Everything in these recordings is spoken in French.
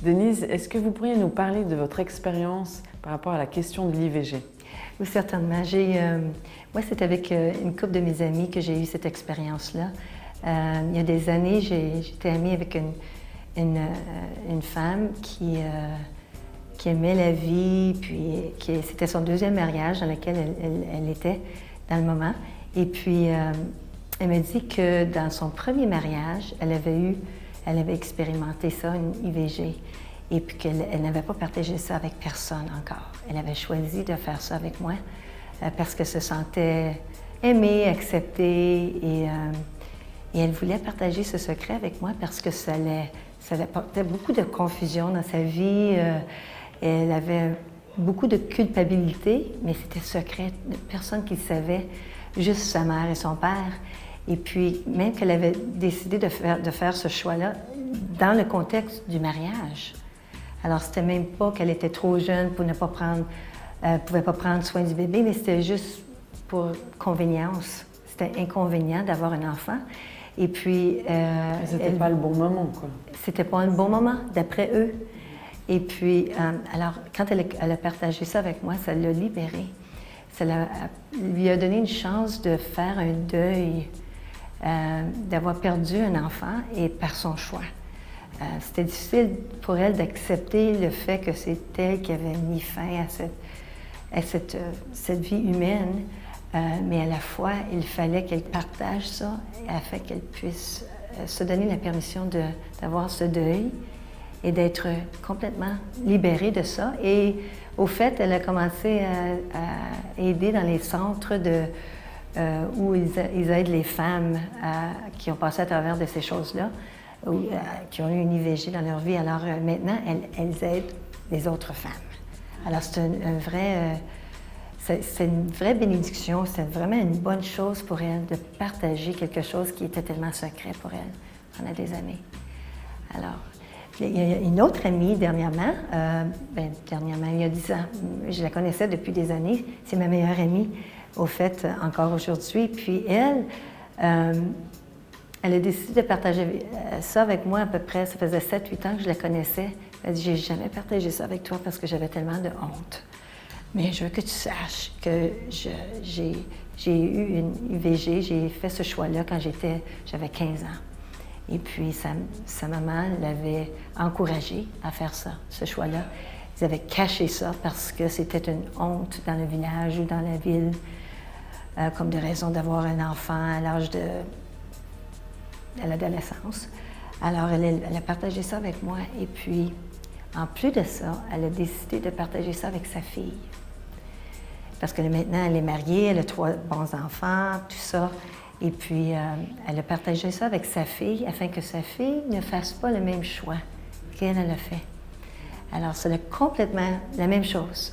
Denise, est-ce que vous pourriez nous parler de votre expérience par rapport à la question de l'IVG? Oui, certainement. Moi, c'est avec une couple de mes amis que j'ai eu cette expérience-là. Il y a des années, j'étais amie avec une femme qui aimait la vie, puis c'était son deuxième mariage dans lequel elle était dans le moment. Et puis, elle m'a dit que dans son premier mariage, elle avait expérimenté ça, une IVG, et puis qu'elle n'avait pas partagé ça avec personne encore. Elle avait choisi de faire ça avec moi parce qu'elle se sentait aimée, acceptée, et elle voulait partager ce secret avec moi parce que ça apportait beaucoup de confusion dans sa vie. Elle avait beaucoup de culpabilité, mais c'était secret, personne qui le savait, juste sa mère et son père. Et puis, même qu'elle avait décidé de faire ce choix-là dans le contexte du mariage. Alors, c'était même pas qu'elle était trop jeune pour ne pas prendre, pouvait pas prendre soin du bébé, mais c'était juste pour convenience. C'était inconvénient d'avoir un enfant. Et puis... c'était pas le bon moment, quoi. C'était pas un bon moment, d'après eux. Et puis, alors, quand elle a partagé ça avec moi, ça l'a libérée. Ça lui a donné une chance de faire un deuil, d'avoir perdu un enfant et par son choix. C'était difficile pour elle d'accepter le fait que c'est elle qui avait mis fin à cette vie humaine, mais à la fois, il fallait qu'elle partage ça afin qu'elle puisse se donner la permission d'avoir ce deuil et d'être complètement libérée de ça. Et au fait, elle a commencé à aider dans les centres où ils aident les femmes qui ont passé à travers de ces choses-là, qui ont eu une IVG dans leur vie. Alors maintenant, elles aident les autres femmes. Alors c'est c'est une vraie bénédiction, c'est vraiment une bonne chose pour elle de partager quelque chose qui était tellement secret pour elle pendant des années. Alors, il y a une autre amie dernièrement, il y a 10 ans, je la connaissais depuis des années, c'est ma meilleure amie, au fait, encore aujourd'hui. Puis elle a décidé de partager ça avec moi à peu près, ça faisait 7-8 ans que je la connaissais. Elle a dit, j'ai jamais partagé ça avec toi parce que j'avais tellement de honte. Mais je veux que tu saches que j'ai eu une IVG, j'ai fait ce choix-là quand j'avais 15 ans. Et puis, sa maman l'avait encouragée à faire ça, ce choix-là. Ils avaient caché ça parce que c'était une honte dans le village ou dans la ville, comme de raison d'avoir un enfant à l'âge de l'adolescence. Alors, elle a partagé ça avec moi. Et puis, en plus de ça, elle a décidé de partager ça avec sa fille. Parce que maintenant, elle est mariée, elle a 3 bons enfants, tout ça. Et puis, elle a partagé ça avec sa fille afin que sa fille ne fasse pas le même choix qu'elle a fait. Alors, c'est complètement la même chose,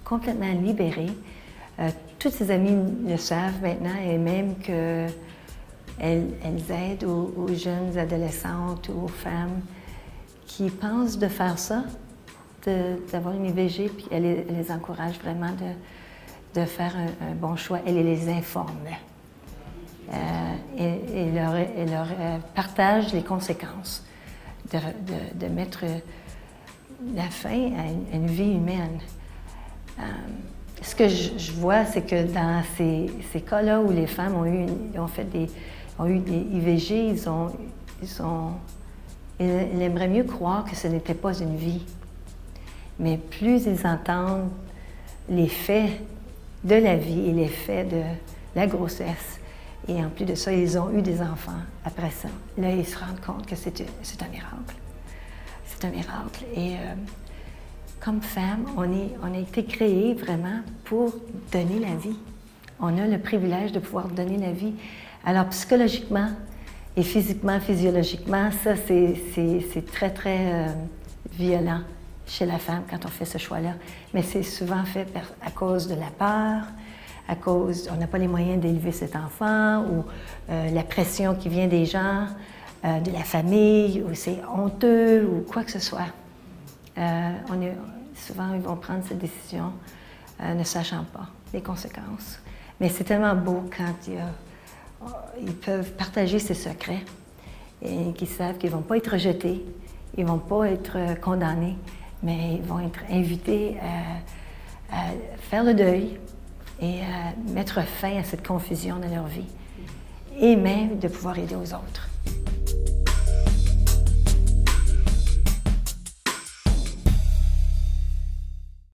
complètement libérée. Toutes ses amies le savent maintenant et même qu'elles aident aux jeunes adolescentes ou aux femmes qui pensent de faire ça, d'avoir une IVG, puis elle les encourage vraiment de faire un bon choix. Elle les informe. Et leur partage les conséquences de mettre la fin à une vie humaine. Ce que je vois, c'est que dans ces cas-là où les femmes ont eu des IVG, ils aimeraient mieux croire que ce n'était pas une vie. Mais plus ils entendent les faits de la vie et les faits de la grossesse, et en plus de ça, ils ont eu des enfants après ça. Là, ils se rendent compte que c'est un miracle. C'est un miracle. Et comme femme, on a été créés vraiment pour donner la vie. On a le privilège de pouvoir donner la vie. Alors, psychologiquement et physiquement, physiologiquement, ça, c'est très, très violent chez la femme quand on fait ce choix-là. Mais c'est souvent fait à cause de la peur, à cause, on n'a pas les moyens d'élever cet enfant, ou la pression qui vient des gens, de la famille, ou c'est honteux, ou quoi que ce soit. Souvent, ils vont prendre cette décision ne sachant pas les conséquences. Mais c'est tellement beau quand ils peuvent partager ces secrets et qu'ils savent qu'ils ne vont pas être rejetés, ils ne vont pas être condamnés, mais ils vont être invités à faire le deuil et à mettre fin à cette confusion dans leur vie et même de pouvoir aider aux autres.